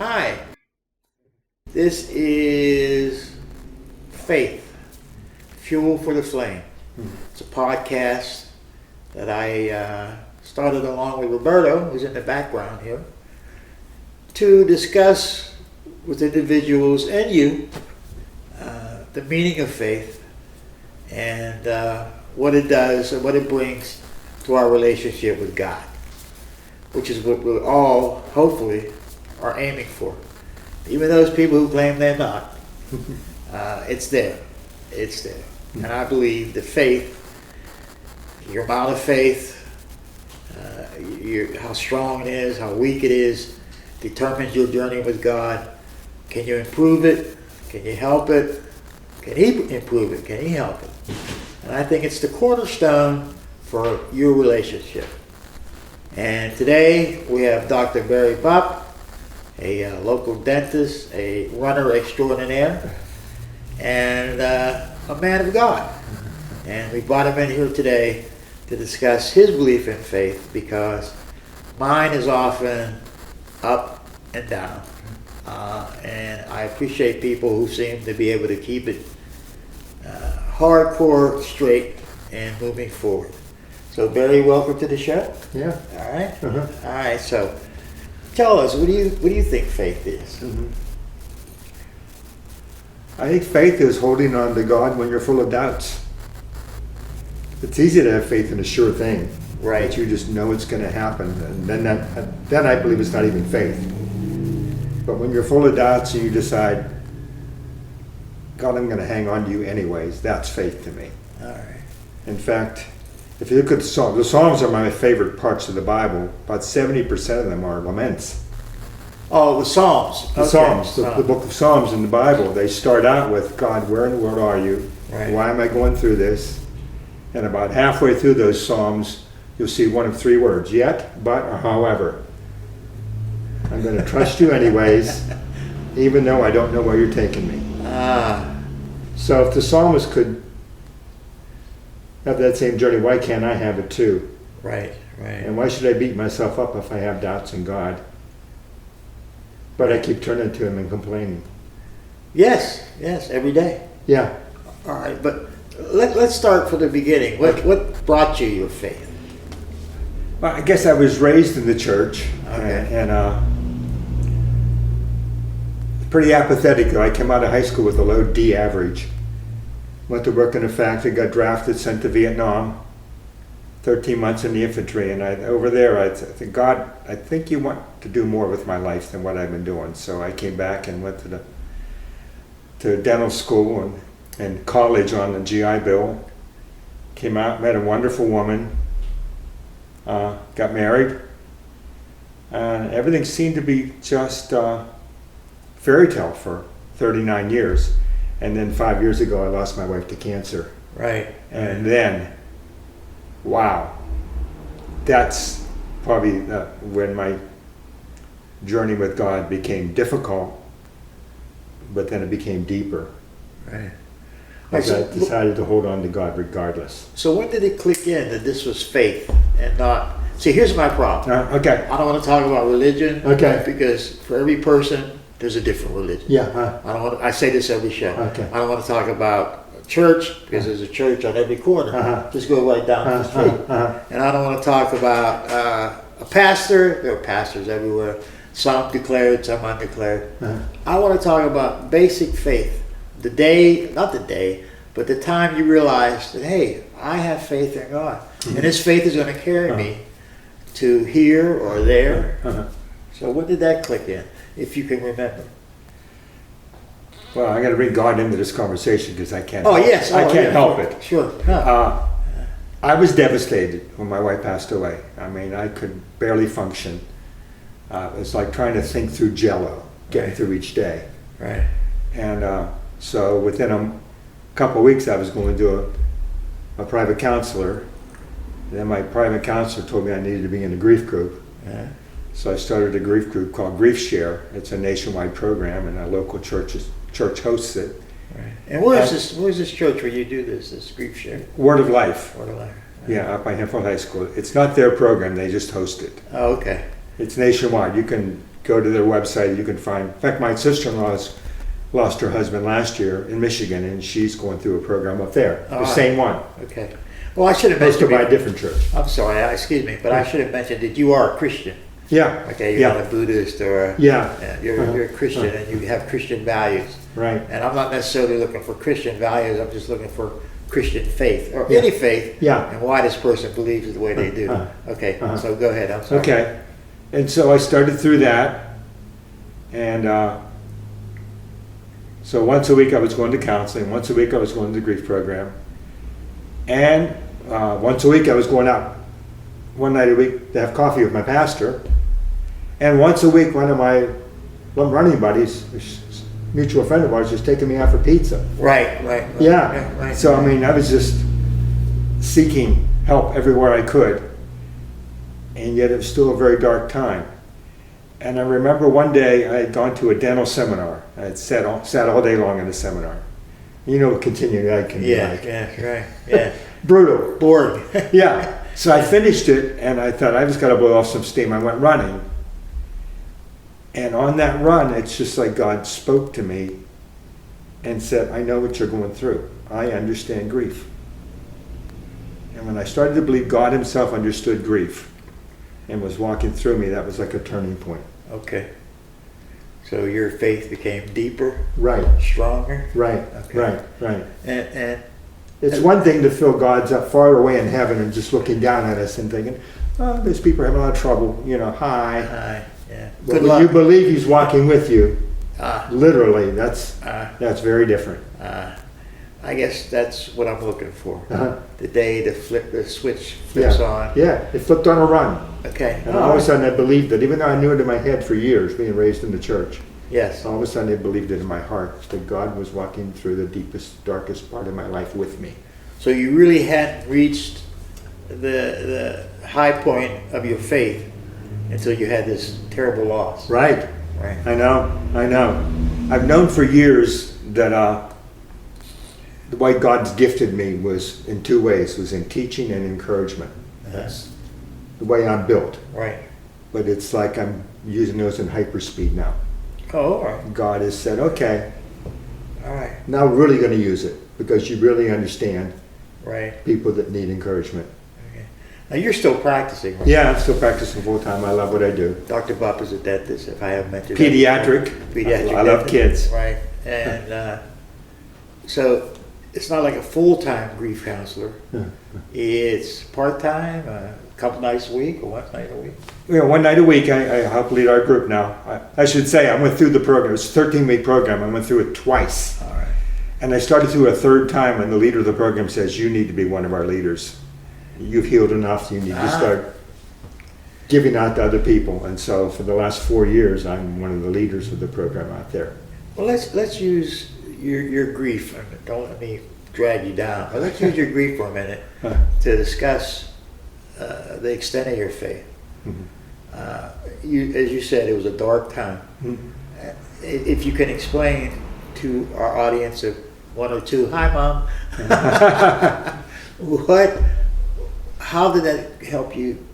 Hi, this is Faith, Fuel for the Flame. It's a podcast that I started along with Roberto, who's in the background here, to discuss with individuals and you the meaning of faith and what it does and what it brings to our relationship with God, which is what we all, hopefully, are aiming for. Even those people who claim they're not, it's there. It's there. And I believe the faith, your amount of faith, how strong it is, how weak it is, determines your journey with God. Can you improve it? Can you help it? Can He improve it? Can He help it? And I think it's the cornerstone for your relationship. And today we have Dr. Barry Bupp, a local dentist, a runner extraordinaire, and a man of God. And we brought him in here today to discuss his belief in faith, because mine is often up and down. And I appreciate people who seem to be able to keep it hardcore straight and moving forward. So Barry, welcome to the show. Yeah. All right. Uh-huh. All right. So tell us, what do you think faith is? Mm-hmm. I think faith is holding on to God when you're full of doubts. It's easy to have faith in a sure thing, Right. that you just know it's going to happen, and then I believe it's not even faith. But when you're full of doubts and you decide, God, I'm going to hang on to you anyways, that's faith to me. All right. In fact, if you look at the Psalms are my favorite parts of the Bible. About 70% of them are laments. Oh, the Psalms. The Psalms, the book of Psalms in the Bible, they start out with, God, where in the world are you? Right. Why am I going through this? And about halfway through those Psalms, you'll see one of three words, yet, but, or however. I'm going to trust you anyways, even though I don't know where you're taking me. So if the psalmist could have that same journey, why can't I have it too? Right, right. And why should I beat myself up if I have doubts in God? But I keep turning to Him and complaining. Yes, every day. Yeah. All right, but let's start from the beginning. What brought you your faith? Well, I guess I was raised in the church, Okay. and pretty apathetic though. I came out of high school with a low D average. Went to work in a factory, got drafted, sent to Vietnam. 13 months in the infantry, and over there I said, God, I think you want to do more with my life than what I've been doing. So I came back and went to dental school and college on the GI Bill. Came out, met a wonderful woman, got married, and everything seemed to be just fairy tale for 39 years. And then 5 years ago I lost my wife to cancer. Right. And then, wow, that's probably when my journey with God became difficult, but then it became deeper. Right. As I decided to hold on to God regardless. So when did it click in that this was faith and not... See, here's my problem. Okay. I don't want to talk about religion. Okay. Because for every person, there's a different religion. Yeah. I say this every show. Okay. I don't want to talk about church, because there's a church on every corner. Just go right down the street. And I don't want to talk about a pastor. There are pastors everywhere. Some declared, some undeclared. I want to talk about basic faith. The day, not the day, but the time you realize that, hey, I have faith in God. And this faith is going to carry me to here or there. So when did that click in, if you can remember? Well, I got to bring God into this conversation because I can't. Oh, yes. I can't help it. Sure. I was devastated when my wife passed away. I mean, I could barely function. It's like trying to think through Jello, getting through each day. Right. And so within a couple of weeks, I was going to do a private counselor. And then my private counselor told me I needed to be in a grief group. Yeah. So I started a grief group called Grief Share. It's a nationwide program, and a local church hosts it. Right. And where's this church where you do this grief share? Word of Life. Word of Life. Right. Yeah, up by Hemphill High School. It's not their program, they just host it. Oh, okay. It's nationwide. You can go to their website. You can find. In fact, my sister-in-law's lost her husband last year in Michigan, and she's going through a program up there. The same one. Okay. Well, I should have Hosted mentioned. by a different church. I'm sorry, excuse me, but I should have mentioned that you are a Christian. Yeah. Okay, you're Yeah. not a Buddhist or you're a Christian and you have Christian values. Right. And I'm not necessarily looking for Christian values. I'm just looking for Christian faith or Yeah. any faith. Yeah. And why this person believes the way they do. Okay. So go ahead. I'm sorry. Okay. And so I started through that, and so once a week I was going to counseling. Once a week I was going to the grief program, and once a week I was going out one night a week to have coffee with my pastor, and once a week one of my running buddies, a mutual friend of ours, was taking me out for pizza. Right. Yeah. Right. So I mean, I was just seeking help everywhere I could, and yet it was still a very dark time. And I remember one day I had gone to a dental seminar. I had sat all day long in the seminar. You know what continuing ed can be like. Yeah. Brutal. Bored. Yeah. So I finished it, and I thought, I just got to blow off some steam. I went running. And on that run, it's just like God spoke to me and said, I know what you're going through. I understand grief. And when I started to believe God himself understood grief and was walking through me, that was like a turning point. Okay. So your faith became deeper, Right. stronger. Right. Okay. Right. And It's one thing to feel God's up far away in heaven and just looking down at us and thinking, oh, these people are having a lot of trouble, hi. yeah. But Good when luck. you believe he's walking with you, Ah. literally, that's very different. I guess that's what I'm looking for. Uh-huh. The day the switch flips on. Yeah, it flipped on a run. Okay. And all of a sudden I believed it, even though I knew it in my head for years, being raised in the church. Yes. All of a sudden I believed it in my heart, that God was walking through the deepest, darkest part of my life with me. So you really hadn't reached the high point of your faith until you had this terrible loss. Right. Right. I know. I've known for years that the way God's gifted me was in two ways, was in teaching and encouragement. That's the way I'm built. Right. But it's like I'm using those in hyperspeed now. Oh, all right. God has said, okay, All right. now we're really going to use it because you really understand Right. people that need encouragement. Okay. Now you're still practicing, right? Yeah, I'm still practicing full time. I love what I do. Dr. Bupp is a dentist, if I haven't mentioned Pediatric. Pediatric I love dentist. kids. Right. And so it's not like a full-time grief counselor. It's part-time, a couple nights a week or one night a week. You know, one night a week, I help lead our group now. I should say, I went through the program. It was a 13-week program. I went through it twice. All right. And I started through a third time when the leader of the program says, you need to be one of our leaders. You've healed enough. You need to start giving out to other people. And so for the last 4 years, I'm one of the leaders of the program out there. Well, let's use your grief. Don't let me drag you down, but let's use your grief for a minute to discuss the extent of your faith. Mm-hmm. As you said, it was a dark time. Mm-hmm. If you can explain to our audience of one or two, hi mom, how did that help you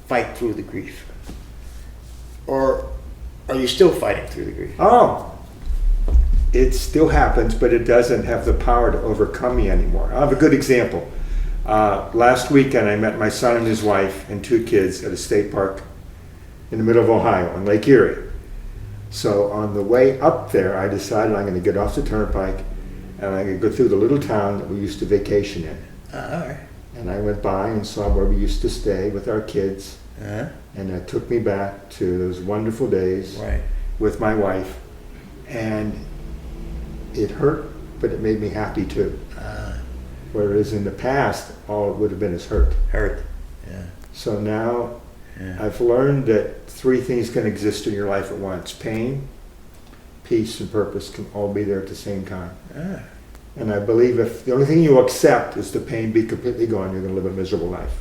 fight through the grief? Or are you still fighting through the grief? Oh, it still happens, but it doesn't have the power to overcome me anymore. I have a good example. Last weekend, I met my son and his wife and 2 kids at a state park in the middle of Ohio on Lake Erie. So on the way up there, I decided I'm going to get off the turnpike and I'm going to go through the little town that we used to vacation in. All right. And I went by and saw where we used to stay with our kids. And that took me back to those wonderful days with my wife. And it hurt, but it made me happy too. Whereas in the past, all it would have been is hurt. Hurt. Yeah. So now I've learned that 3 things can exist in your life at once. Pain, peace, and purpose can all be there at the same time. And I believe if the only thing you accept is the pain be completely gone, you're going to live a miserable life.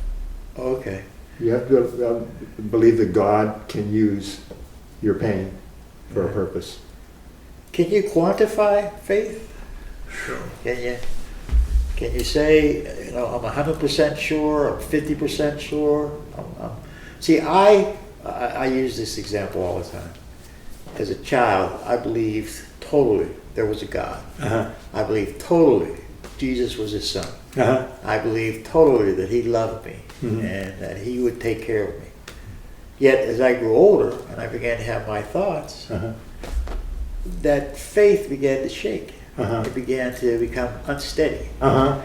Okay. You have to believe that God can use your pain for a purpose. Can you quantify faith? Sure. Can you say, I'm 100% sure, I'm 50% sure? See, I I use this example all the time. As a child, I believed totally there was a God. Uh-huh. I believed totally Jesus was his son. Uh-huh. I believed totally that he loved me Mhm. and that he would take care of me. Yet as I grew older and I began to have my thoughts, Uh-huh. that faith began to shake. Uh-huh. It began to become unsteady. Uh-huh.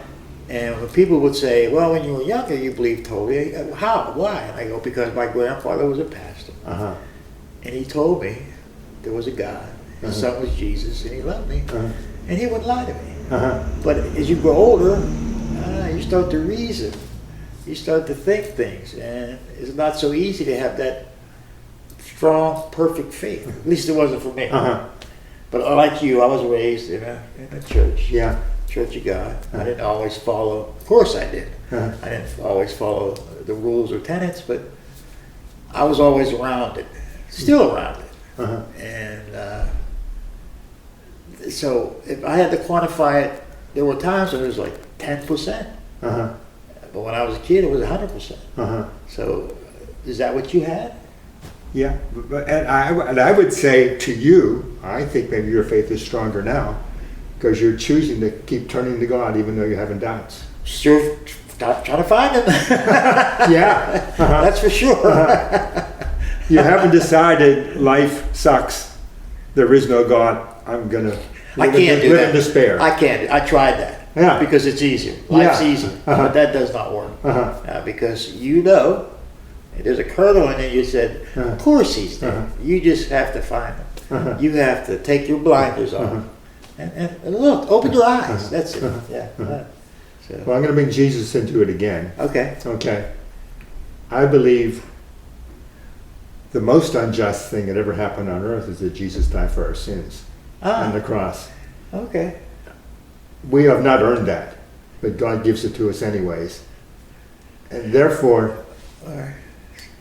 And when people would say, well, when you were younger, you believed totally. How? Why? And I go, because my grandfather was a pastor. Uh-huh. And he told me there was a God. His son was Jesus, and he loved me. Uh-huh. And he wouldn't lie to me. Uh-huh. But as you grow older, you start to reason. You start to think things. And it's not so easy to have that strong, perfect faith. At least it wasn't for me. Uh-huh. But like you, I was raised in a church. Yeah. Church of God. I didn't always follow. Of course I did. Uh-huh. I didn't always follow the rules or tenets, but I was always around it. Still around it. Uh-huh. And so if I had to quantify it, there were times when it was like 10%. Uh-huh. But when I was a kid, it was 100%. Uh-huh. So is that what you had? Yeah, and I would say to you, I think maybe your faith is stronger now because you're choosing to keep turning to God even though you're having doubts. Sure, trying to find him. Yeah, uh-huh. That's for sure. Uh-huh. You haven't decided life sucks. There is no God. I'm gonna I can't do live that. in despair. I can't. I tried that. Yeah. Because it's easier. Life's Yeah. easy. Uh-huh. But that does not work. Uh-huh. Because you know, there's a kernel in there. You said, Uh-huh. of course he's there. Uh-huh. You just have to find him. Uh-huh. You have to take your blinders off. Uh-huh. And look, open your eyes. Uh-huh. That's it. Uh-huh. Yeah. Uh-huh. So, Well, I'm going to bring Jesus into it again. okay. Okay. I believe the most unjust thing that ever happened on earth is that Jesus died for our sins on the cross. Okay. We have not earned that, but God gives it to us anyways. And therefore, All right.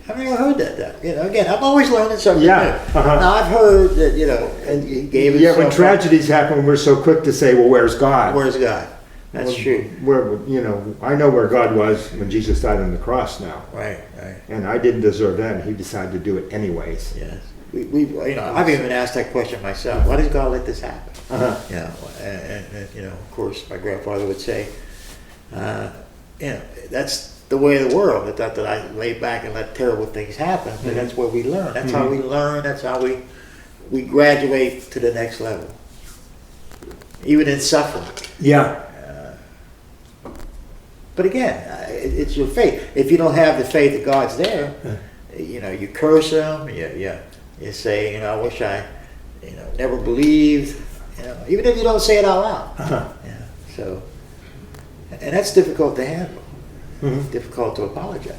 I've never heard that. You know, again, I'm always learning something Yeah, new. uh-huh. Now I've heard that, you know, and he gave us. yeah, when tragedies happen, we're so quick to say, well, where's God? Where's God? That's Well, true. Where, you know, I know where God was when Jesus died on the cross now. Right. Right. And I didn't deserve that, and he decided to do it anyways. Yes. We you know, I've even asked that question myself. Why does God let this happen? Uh-huh. You know, and you know, of course, my grandfather would say, you know, that's the way of the world. It's not that I lay back and let terrible things happen, but that's where we learn. That's how we learn. That's how we graduate to the next level, even in suffering. Yeah. But again, it's your faith. If you don't have the faith that God's there, you know, you curse him. You say, you know, I wish I, you know, never believed. You know, even if you don't say it out loud. Uh-huh. Yeah. So, and that's difficult to handle. Mhm. Difficult to apologize.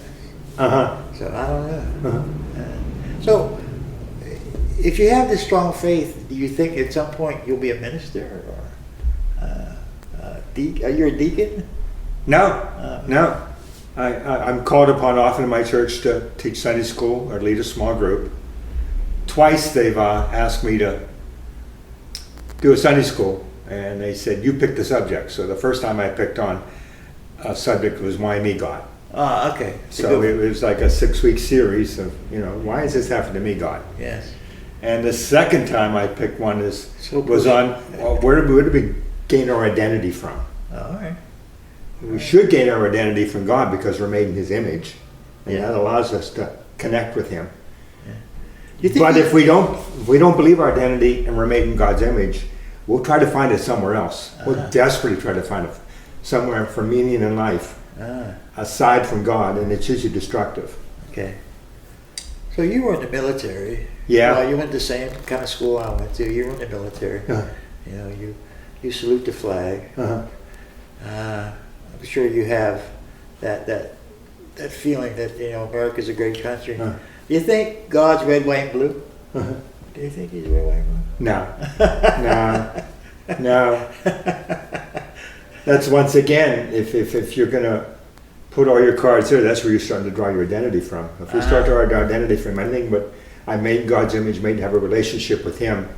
Uh-huh. So I don't know. Uh-huh. So, if you have this strong faith, do you think at some point you'll be a minister or are you a deacon? No, no. I'm called upon often in my church to teach Sunday school or lead a small group. Twice they've asked me to do a Sunday school, and they said, you pick the subject. So the first time I picked on a subject was Why Me, God? Okay. So it was like a 6-week series of, you know, why is this happening to me, God? Yes. And the second time I picked one was So on where do we gain our identity from? All right. We should gain our identity from God because we're made in His image, and Yeah. that allows us to connect with Him. You think But if we don't believe our identity and we're made in God's image, we'll try to find it somewhere else. We'll desperately try to find it somewhere for meaning in life aside from God, and it's usually destructive. Okay. So you were in the military. Yeah. Well, you went to the same kind of school I went to. You were in the military. Uh-huh. You know, you salute the flag. Uh-huh. I'm sure you have that feeling that, you know, America's a great country. Uh-huh. Do you think God's red, white, and blue? Uh-huh. Do you think He's red, white, and blue? No, no. That's once again, if you're gonna put all your cards there, that's where you're starting to draw your identity from. If we start to draw our identity from anything but I'm made in God's image, made to have a relationship with Him,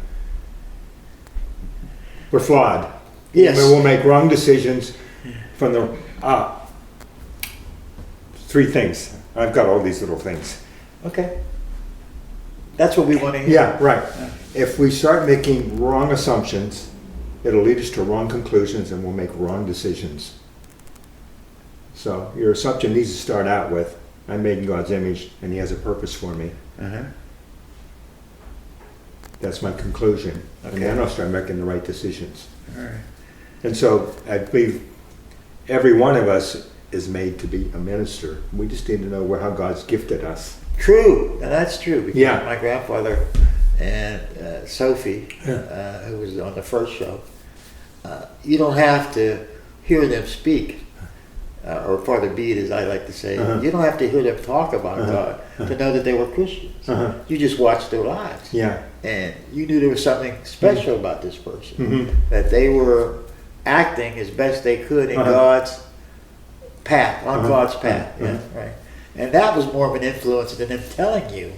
we're flawed. Yes. We'll make wrong decisions from the 3 things. I've got all these little things. Okay. That's what we want to hear. Yeah, right. If we start making wrong assumptions, it'll lead us to wrong conclusions and we'll make wrong decisions. So your assumption needs to start out with, I'm made in God's image and He has a purpose for me. Uh-huh. That's my conclusion. Okay. And then I'll start making the right decisions. All right. And so I believe every one of us is made to be a minister. We just need to know how God's gifted us. True. Now that's true. Because Yeah. my grandfather and Sophie, who was on the first show, you don't have to hear them speak, or Father Bede, as I like to say. You don't have to hear them talk about God to know that they were Christians. You just watched their lives. Yeah. And you knew there was something special about this person, that they were acting as best they could in God's path, on God's path. Yeah, right. And that was more of an influence than them telling you,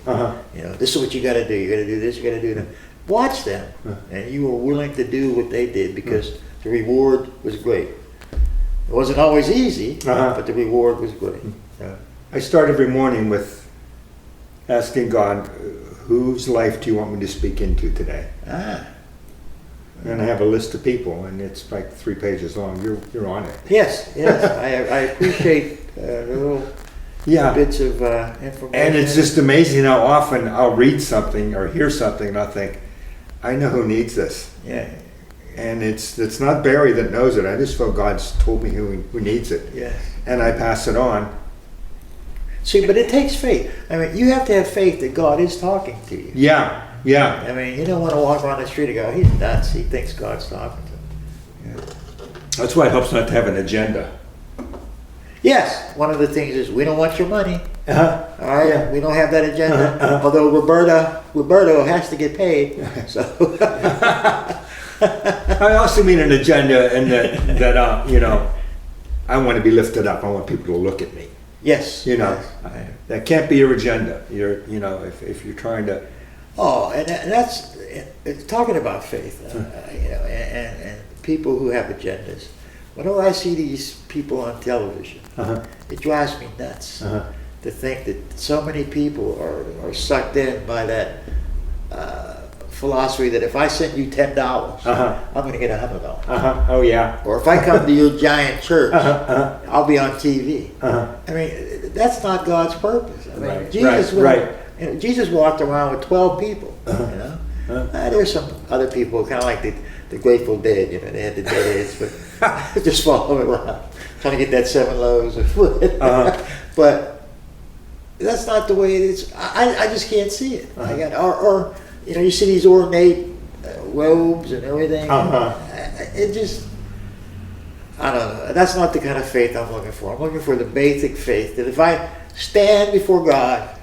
you know, this is what you got to do. You got to do this. You got to do that. Watch them, and you were willing to do what they did because the reward was great. It wasn't always easy, but the reward was great. Yeah. I start every morning with asking God, whose life do you want me to speak into today? And I have a list of people, and it's like 3 pages long. You're on it. Yes, yes. I appreciate the little bits of information. And it's just amazing how often I'll read something or hear something and I'll think, I know who needs this. Yeah. And it's not Barry that knows it. I just feel God's told me who needs it. Yes. And I pass it on. See, but it takes faith. I mean, you have to have faith that God is talking to you. Yeah, yeah. I mean, you don't want to walk around the street and go, he's nuts. He thinks God's talking to him. Yeah. That's why it helps not to have an agenda. Yes, one of the things is we don't want your money. All right, Yeah. we don't have that agenda. Although Roberto has to get paid. So I also mean an agenda in that you know, I want to be lifted up. I want people to look at me. yes, You know, yes. that can't be your agenda. You know, if you're trying to. Oh, and that's it's talking about faith, you know, and people who have agendas. Whenever I see these people on television, it drives me nuts to think that so many people are sucked in by that philosophy that if I send you $10, I'm going to get $100. Oh yeah. Or if I come to your giant church, I'll be on TV. I mean, that's not God's purpose. I mean, Right, Jesus, right. You know, Jesus walked around with 12 people. You know, there's some other people, kind of like the Grateful Dead. You know, they had the deadheads, but just following around, trying to get that 7 loaves of food. But that's not the way it is. I just can't see it. Or you know, you see these ornate robes and everything. It just, I don't know. That's not the kind of faith I'm looking for. I'm looking for the basic faith that if I stand before God,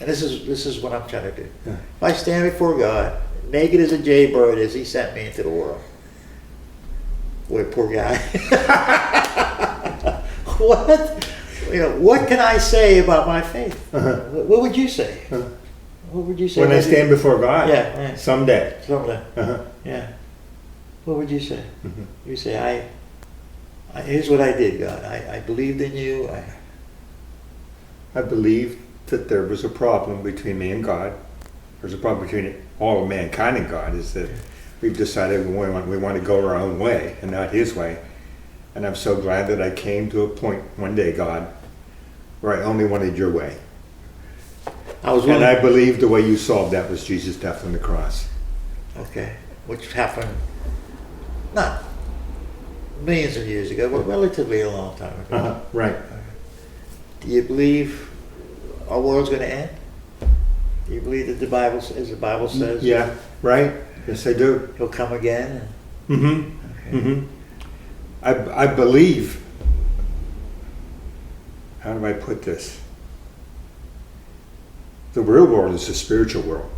and this is what I'm trying to do. If I stand before God, naked as a jaybird as He sent me into the world. Boy, poor guy. What? You know, what can I say about my faith? What would you say? What would you say? When I stand before God. Yeah. Someday. Someday. Yeah. What would you say? You say, I here's what I did, God. I believed in you. I believed that there was a problem between me and God. There's a problem between all of mankind and God, is that we've decided we want to go our own way and not His way. And I'm so glad that I came to a point one day, God, where I only wanted your way. And I believe the way you solved that was Jesus' death on the cross. Okay. Which happened not millions of years ago, but relatively a long time ago. Right. Do you believe our world's going to end? Do you believe that the Bible, as the Bible says? Yeah, right? Yes, I do. He'll come again? I believe, how do I put this? The real world is a spiritual world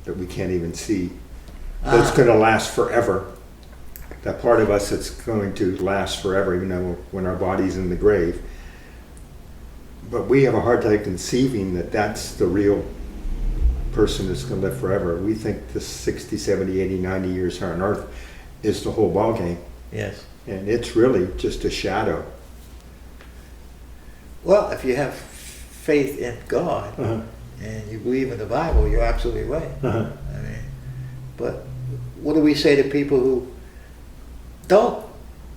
that we can't even see. That's going to last forever. That part of us that's going to last forever, even though when our body's in the grave. But we have a hard time conceiving that that's the real person that's going to live forever. We think the 60, 70, 80, 90 years here on earth is the whole ballgame. Yes. And it's really just a shadow. Well, if you have faith in God, and you believe in the Bible, you're absolutely right. Uh-huh. I mean, but what do we say to people who don't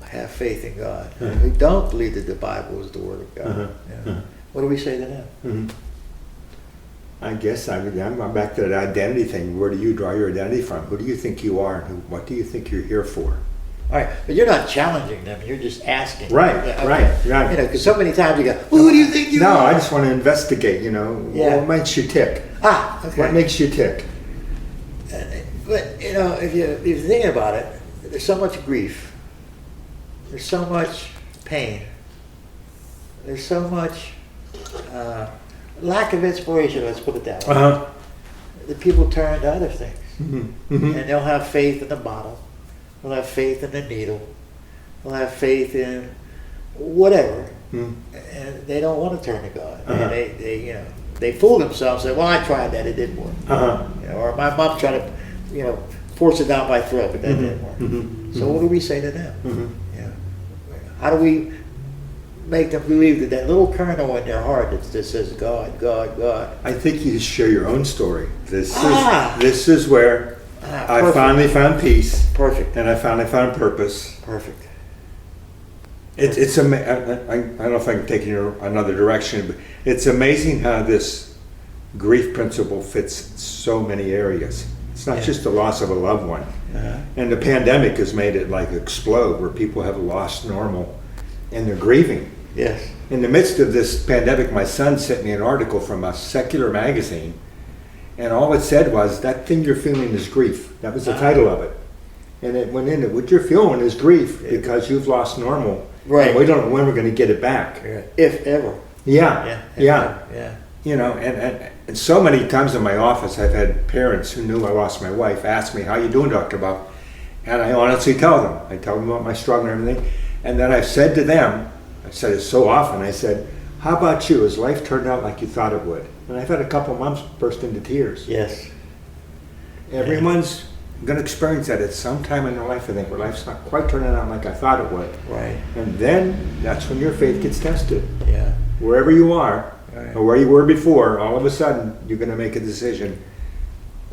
have faith in God, who don't believe that the Bible is the Word of God? You know? What do we say to them? I guess I'm back to that identity thing. Where do you draw your identity from? Who do you think you are? And what do you think you're here for? All right, but you're not challenging them. You're just asking. Right, Yeah, okay. right. You know, because so many times you go, well, "Who do you think you are?" No, I just want to investigate. Yeah. What makes you tick? Okay. What makes you tick? But you know, if you think about it, there's so much grief. There's so much pain. There's so much lack of inspiration. Let's put it that way. The people turn to other things, and they'll have faith in the bottle. They'll have faith in the needle. They'll have faith in whatever, and they don't want to turn to God. And they fool themselves. Say, "Well, I tried that; it didn't work." You know, or my mom tried to, force it down my throat, but that didn't work. So what do we say to them? You know, how do we make them believe that little kernel in their heart that says God, God, God? I think you just share your own story. This is where I perfect. finally found peace. Perfect. And I finally found purpose. Perfect. It's I don't know if I can take you in another direction, but it's amazing how this grief principle fits so many areas. It's not just the loss of a loved one. And the pandemic has made it like explode, where people have lost normal and they're grieving. Yes. In the midst of this pandemic, my son sent me an article from a secular magazine, and all it said was, "That thing you're feeling is grief." That was the title of it. And it went into, what you're feeling is grief because you've lost normal. Right. And we don't know when we're going to get it back. If ever. Yeah. Yeah. And so many times in my office, I've had parents who knew I lost my wife ask me, "How you doing, Dr. Bupp?" And I honestly tell them. I tell them about my struggle and everything. And then I've said to them, I said it so often, I said, "How about you? Has life turned out like you thought it would?" And I've had a couple months burst into tears. Yes. Everyone's going to experience that at some time in their life, I think, where life's not quite turning out like I thought it would. Right. And then that's when your faith gets tested. Yeah. Wherever you are, Right. or where you were before, all of a sudden you're going to make a decision.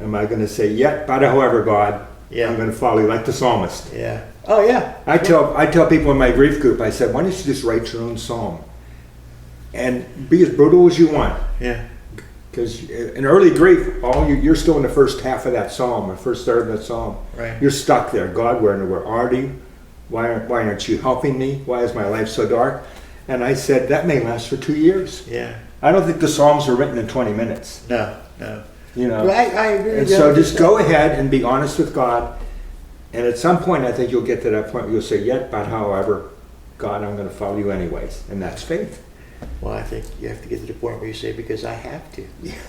Am I going to say, "Yet, but however, God, I'm going to follow you," like the psalmist? Yeah. Oh, yeah. I tell people in my grief group, I said, "Why don't you just write your own psalm and be as brutal as you want?" Yeah. Because in early grief, you're still in the first half of that psalm, or first third of that psalm. Right. You're stuck there. God, where are you? Why aren't you helping me? Why is my life so dark? And I said, that may last for 2 years. Yeah. I don't think the psalms are written in 20 minutes. No. But I agree with and you. so just go ahead and be honest with God. And at some point, I think you'll get to that point where you'll say, "Yet, but however, God, I'm going to follow you anyways." And that's faith. Well, I think you have to get to the point where you say, "Because I have to."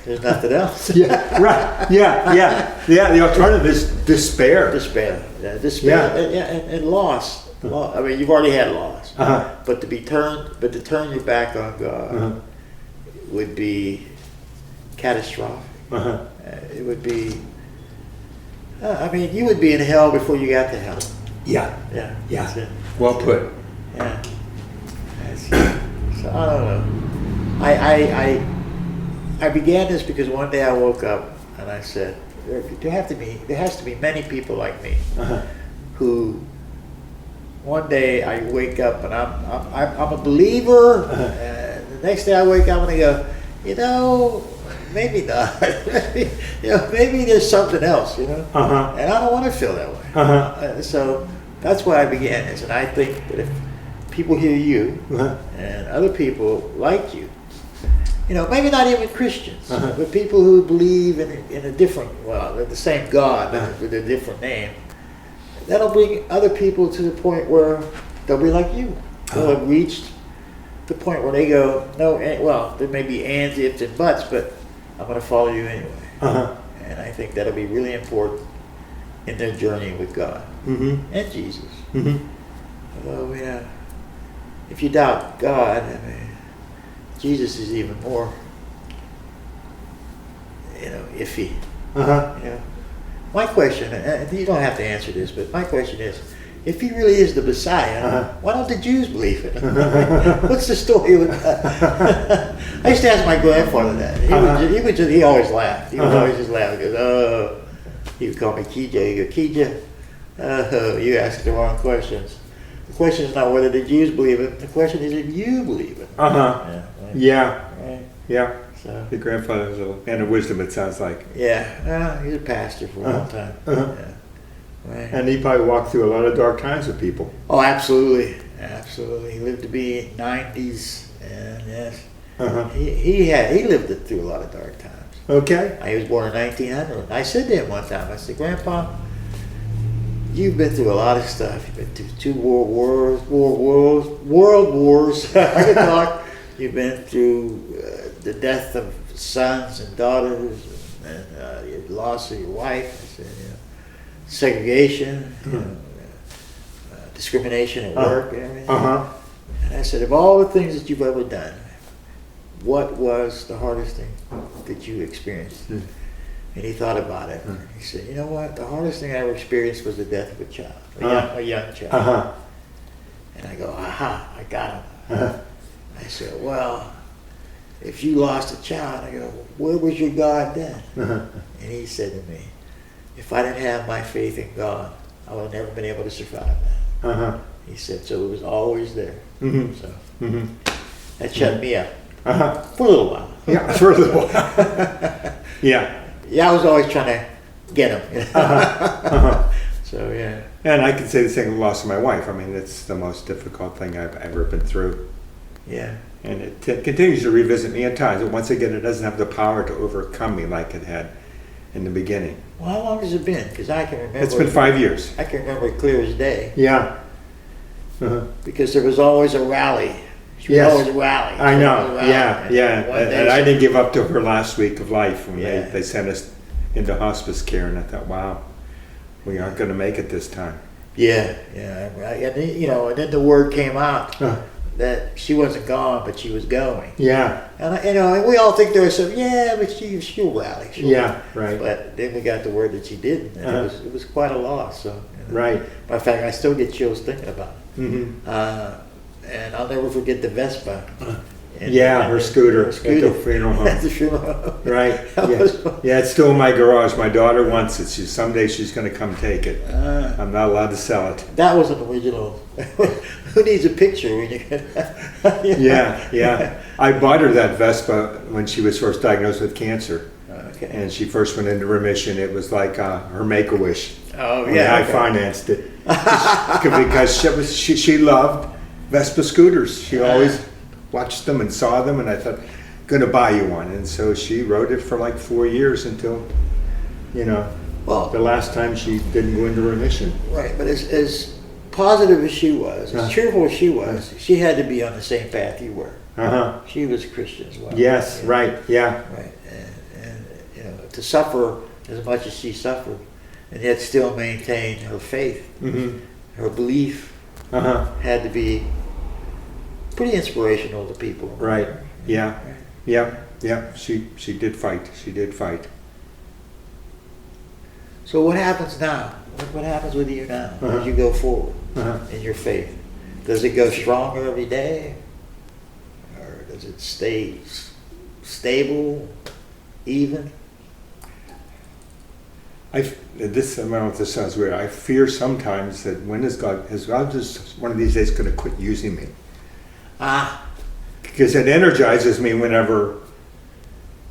There's nothing else. Yeah, right. Yeah. The alternative is despair. Despair. And loss. I mean, you've already had loss. But to turn your back on God would be catastrophic. It would be. I mean, you would be in hell before you got to hell. Yeah. That's it. Well put. Yeah. So I don't know. I began this because one day I woke up and I said, there has to be many people like me who one day I wake up and I'm a believer. And the next day I wake up and I go, maybe not. Maybe there's something else, And I don't want to feel that way. So that's why I began this. And I think that if people hear you and other people like you, maybe not even Christians, but people who believe in a different, the same God with a different name, that'll bring other people to the point where they'll be like you. They'll have reached the point where they go, no, there may be ands, ifs, and buts, but I'm going to follow you anyway. And I think that'll be really important in their journey with God and Jesus. Although, if you doubt God, Jesus is even more, iffy. My question, and you don't have to answer this, but my question is, if he really is the Messiah, why don't the Jews believe it? What's the story with that? I used to ask my grandfather that. He always laughed. He would always just laugh. He goes, oh, he would call me KJ. He goes, KJ, oh, you asked the wrong questions. The question is not whether the Jews believe it. The question is if you believe it. Yeah. Right. Yeah. So, Your grandfather was a man of wisdom, it sounds like. yeah, he's a pastor for a long time. Yeah. Right. And he probably walked through a lot of dark times with people. Oh, absolutely, absolutely. He lived to be 90s, and yes, he lived it through a lot of dark times. Okay. He was born in 1900. I said to him one time, I said, Grandpa, you've been through a lot of stuff. You've been through 2 world wars. I can talk. You've been through the death of sons and daughters, and your loss of your wife. I said, segregation, discrimination at work, and everything. And I said, of all the things that you've ever done, what was the hardest thing that you experienced? And he thought about it. He said, you know what? The hardest thing I ever experienced was the death of a child, a young child. And I go, aha, I got him. I said, well, if you lost a child, I go, where was your God then? And he said to me, if I didn't have my faith in God, I would have never been able to survive that. He said, so it was always there. So that shut me up for a little while. Yeah, for a little while. Yeah. Yeah, I was always trying to get him. So, yeah. And I can say the same with the loss of my wife. I mean, it's the most difficult thing I've ever been through. Yeah. And it continues to revisit me at times. But once again, it doesn't have the power to overcome me like it had in the beginning. Well, how long has it been? Because I can remember. It's been 5 years. I can remember it clear as day. Yeah. Because there was always a rally. She would always rally. I know. Yeah. And I didn't give up to her last week of life when they sent us into hospice care, and I thought, wow, we aren't going to make it this time. Yeah. And then the word came out that she wasn't gone, but she was going. Yeah. And we all think there was some, but she'll rally. Right. But then we got the word that she didn't, and it was quite a loss. So, right. By fact, I still get chills thinking about it. And I'll never forget the Vespa. Her scooter at the funeral home. At the funeral home. Right. Yeah, it's still in my garage. My daughter wants it. Someday she's going to come take it. I'm not allowed to sell it. That was an original. Who needs a picture when you get Yeah. I bought her that Vespa when she was first diagnosed with cancer. Okay. And she first went into remission. It was like her Make-A-Wish. Oh, yeah. I financed it. Because she loved Vespa scooters. She always watched them and saw them, and I thought, going to buy you one. And so she rode it for like 4 years until, the last time she didn't go into remission. Right, but as positive as she was, as cheerful as she was, she had to be on the same path you were. She was a Christian as well. Yes, right, yeah. Right, and to suffer as much as she suffered, and yet still maintain her faith, her belief, had to be pretty inspirational to people. Right. Yeah. She did fight. So what happens now? What happens with you now as you go forward in your faith? Does it go stronger every day, or does it stay stable, even? I don't know if this sounds weird. I fear sometimes that is God just one of these days going to quit using me? Because it energizes me whenever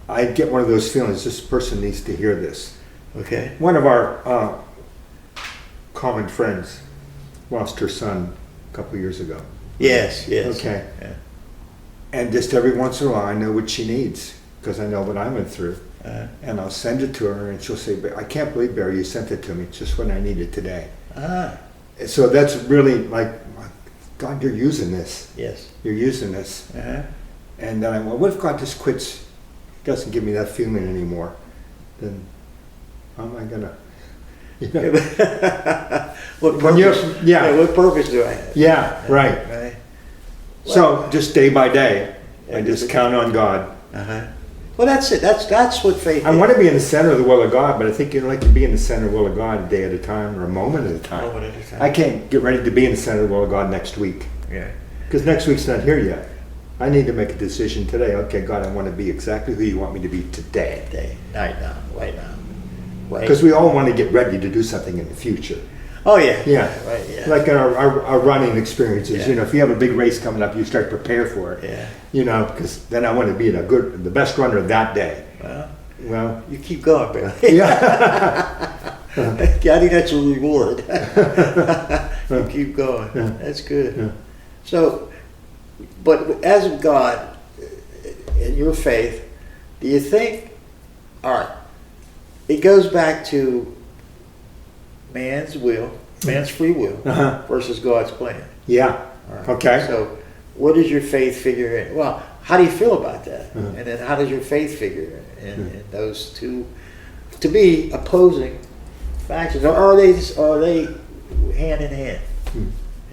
I get one of those feelings, this person needs to hear this. Okay. One of our common friends lost her son a couple of years ago. Yes. Okay. Yeah. And just every once in a while I know what she needs because I know what I went through. And I'll send it to her and she'll say, I can't believe, Barry, you sent it to me. It's just what I needed today. So that's really like, God, you're using this. Yes. You're using this. And then what if God just quits, doesn't give me that feeling anymore? Then how am I going to... What purpose? What purpose do I have? Yeah, right. So just day by day, I just count on God. Well, that's it. That's what faith I is. want to be in the center of the will of God, but I think you'd like to be in the center of the will of God a day at a time or a moment at a time. Moment at a time. I can't get ready to be in the center of the will of God next week Yeah. because next week's not here yet. I need to make a decision today. Okay, God, I want to be exactly who you want me to be today. Day, night now, right now. Right. Because we all want to get ready to do something in the future. Oh yeah. Yeah. Right. Yeah. Like in our running experiences, Yeah. if you have a big race coming up, you start to prepare for it. Yeah. Because then I want to be the best runner that day. Well, You keep going, Bill. yeah. I think that's a reward. You keep going. Yeah. That's good. Yeah. So, but as of God, in your faith, do you think, all right, it goes back to man's will, man's free will Uh-huh. versus God's plan. Yeah. All right. Okay. So, what does your faith figure in? Well, how do you feel about that? Uh-huh. And then how does your faith figure in those two, to be opposing factions? Or are they hand in hand? Hmm.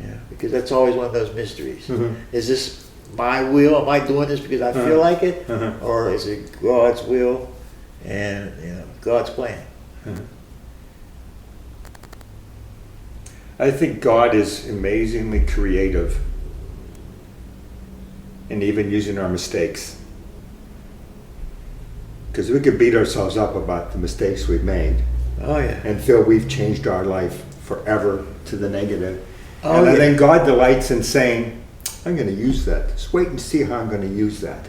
Yeah, because that's always one of those mysteries. Mhm. Is this my will? Am I doing this because I feel like it? Uh-huh. Or is it God's will and God's plan? Uh-huh. I think God is amazingly creative in even using our mistakes. Because we could beat ourselves up about the mistakes we've made Oh yeah. and feel we've changed our life forever to the negative. Oh, and yeah. then God delights in saying, I'm going to use that. Just wait and see how I'm going to use that.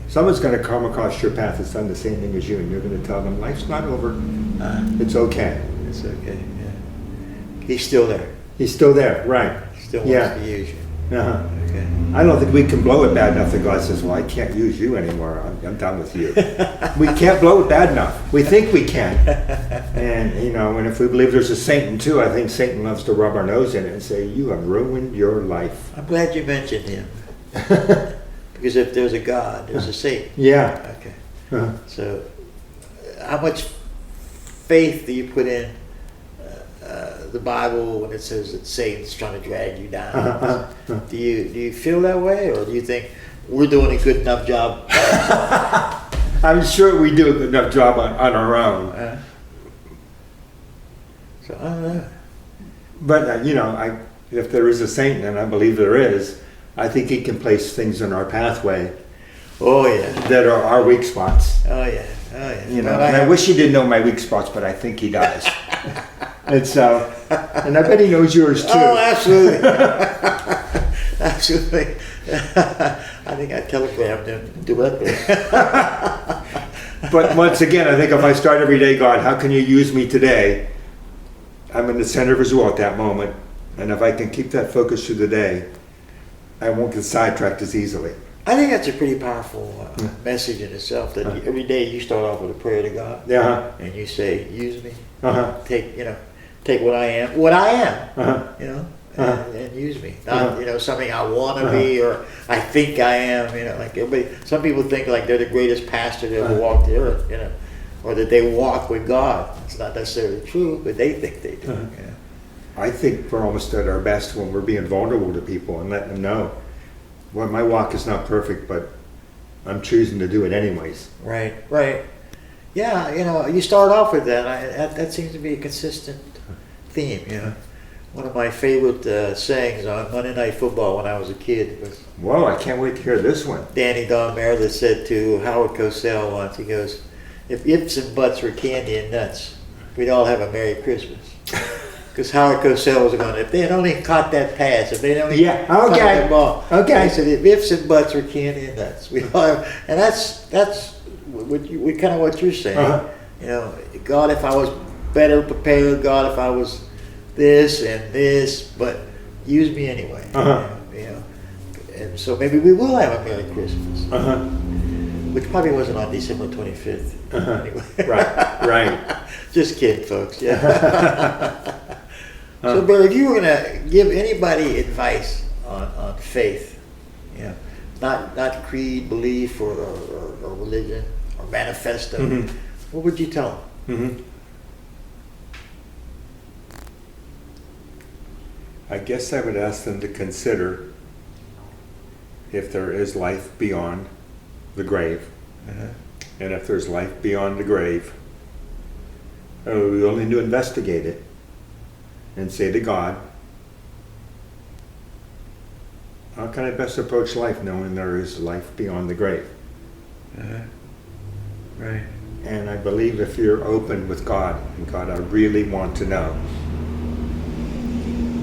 Someone's going to come across your path that's done the same thing as you, and you're going to tell them, life's not over. It's okay. It's okay. Yeah. He's still there. He's still there, right. Still Yeah. wants to use you. Uh-huh. Okay. I don't think we can blow it bad enough that God says, well, I can't use you anymore. I'm done with you. We can't blow it bad enough. We think we can. And, and if we believe there's a Satan too, I think Satan loves to rub our nose in it and say, you have ruined your life. I'm glad you mentioned him. Because if there's a God, there's a Satan. Yeah. Okay. Uh-huh. So, how much faith do you put in the Bible when it says that Satan's trying to drag you down? Do you feel that way, or do you think we're doing a good enough job? I'm sure we do a good enough job on our own. So I don't know. But, if there is a Satan, and I believe there is, I think he can place things in our pathway Oh yeah. that are our weak spots. Oh yeah. Oh yeah. And Well, I wish he didn't know my weak spots, but I think he does. And so, and I bet he knows yours too. Oh, absolutely. Absolutely. I think I telegrammed him directly. But once again, I think if I start every day, God, how can you use me today? I'm in the center of his will at that moment. And if I can keep that focus through the day, I won't get sidetracked as easily. I think that's a pretty powerful message in itself. That every day you start off with a prayer to God, Yeah. and you say, "Use me, Uh-huh. take what I am, Uh-huh. and use me. Not something I want to be or I think I am. Like everybody. Some people think like they're the greatest pastor that ever walked the earth. Or that they walk with God. It's not necessarily true, but they think they do. I think we're almost at our best when we're being vulnerable to people and letting them know, well, my walk is not perfect, but I'm choosing to do it anyways. Right. Yeah, you start off with that. That seems to be a consistent theme. One of my favorite sayings on Monday Night Football when I was a kid was Whoa, I can't wait to hear this one. Danny Don Meredith said to Howard Cosell once. He goes, "If ifs and buts were candy and nuts, we'd all have a Merry Christmas." Because Howard Cosell was going, if they had only caught that pass, if they had only caught that ball. Okay. He said, if ifs and buts were candy and nuts, we all have, and that's kind of what you're saying. Uh-huh. God, if I was better prepared, God, if I was this and this, but use me anyway. Uh-huh. And so maybe we will have a Merry Christmas, Uh-huh. which probably wasn't on December 25th. Uh-huh. Anyway. Right. Just kidding, folks. Yeah. So, Barry, if you were going to give anybody advice on faith, not creed, belief, or religion, or manifesto, what would you tell them? I guess I would ask them to consider if there is life beyond the grave, And if there's life beyond the grave, we only need to investigate it and say to God, how can I best approach life knowing there is life beyond the grave? Right. And I believe if you're open with God, and God, I really want to know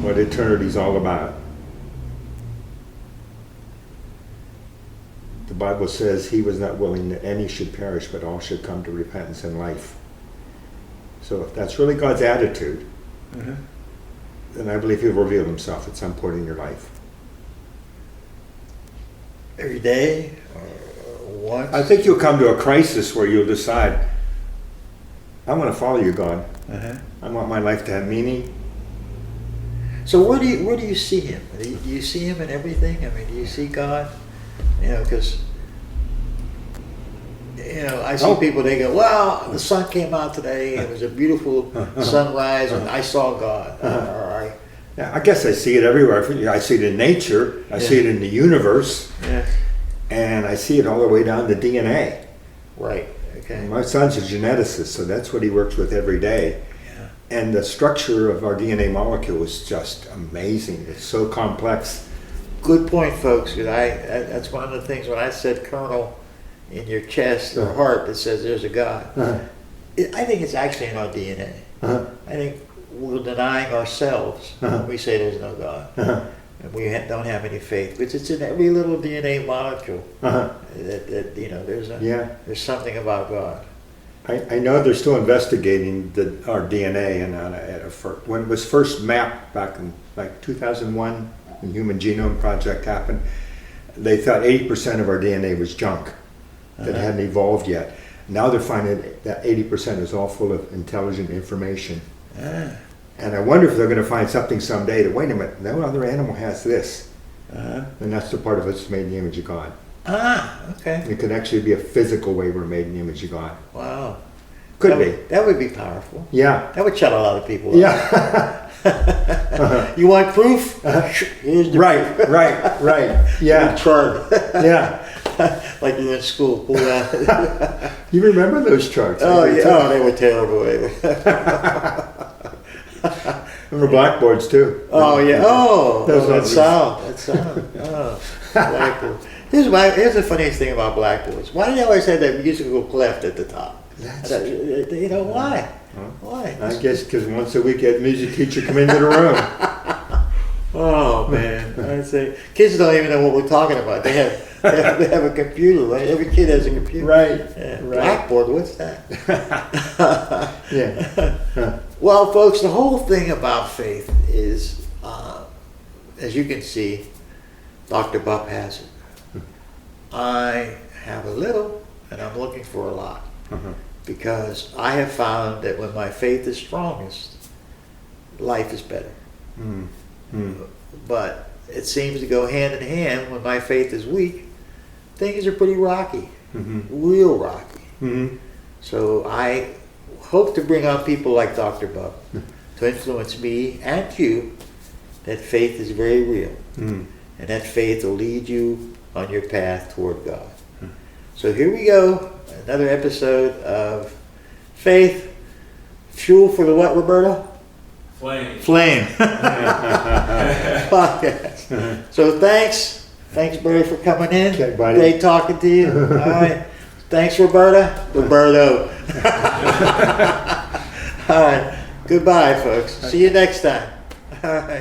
what eternity's all about. The Bible says he was not willing that any should perish, but all should come to repentance and life. So if that's really God's attitude, then I believe he'll reveal himself at some point in your life. Every day or once? I think you'll come to a crisis where you'll decide, I want to follow you, God. I want my life to have meaning. So where do you see him? Do you see him in everything? I mean, do you see God? You know, because I see people. They go, "Well, the sun came out today. It was a beautiful sunrise, and I saw God." Yeah, I guess I see it everywhere. I see it in nature. I see it in the universe, and I see it all the way down to DNA. Right. Okay. My son's a geneticist, so that's what he works with every day. And the structure of our DNA molecule is just amazing. It's so complex. Good point, folks. That's one of the things when I said kernel in your chest or heart that says there's a God. I think it's actually in our DNA. I think we're denying ourselves when we say there's no God. And we don't have any faith. But it's in every little DNA molecule there's something about God. I know they're still investigating our DNA, and when it was first mapped back in like 2001, the Human Genome Project happened, they thought 80% of our DNA was junk that hadn't evolved yet. Now they're finding that 80% is all full of intelligent information. And I wonder if they're going to find something someday that, wait a minute, no other animal has this. And that's the part of us that's made in the image of God. Okay. It could actually be a physical way we're made in the image of God. Wow. Could be. That would be powerful. Yeah. That would shut a lot of people up. Yeah. You want proof? Here's the Right. Yeah. Chart. Yeah. Like you're in school. You remember those charts? Oh, yeah. Oh, they were terrible. Remember blackboards too? Oh, yeah. That sound. Oh, blackboard. Here's the funniest thing about blackboards. Why do they always have that musical clef at the top? Why? Why? I guess because once a week, that music teacher come into the room. Oh man! I'd say kids don't even know what we're talking about. They have a computer, right? Every kid has a computer. Right. Yeah. Blackboard. What's that? Yeah. Well, folks, the whole thing about faith is, as you can see, Dr. Bupp has it. I have a little, and I'm looking for a lot. Because I have found that when my faith is strongest, life is better. But it seems to go hand in hand when my faith is weak. Things are pretty rocky, real rocky. So I hope to bring on people like Dr. Bupp to influence me and you that faith is very real. And that faith will lead you on your path toward God. So here we go. Another episode of Faith, Fuel for the what, Roberta? Flame. Podcast. So thanks, Barry, for coming in. Okay, buddy. Great talking to you. All right. Thanks, Roberto. All right. Goodbye, folks. See you next time. All right.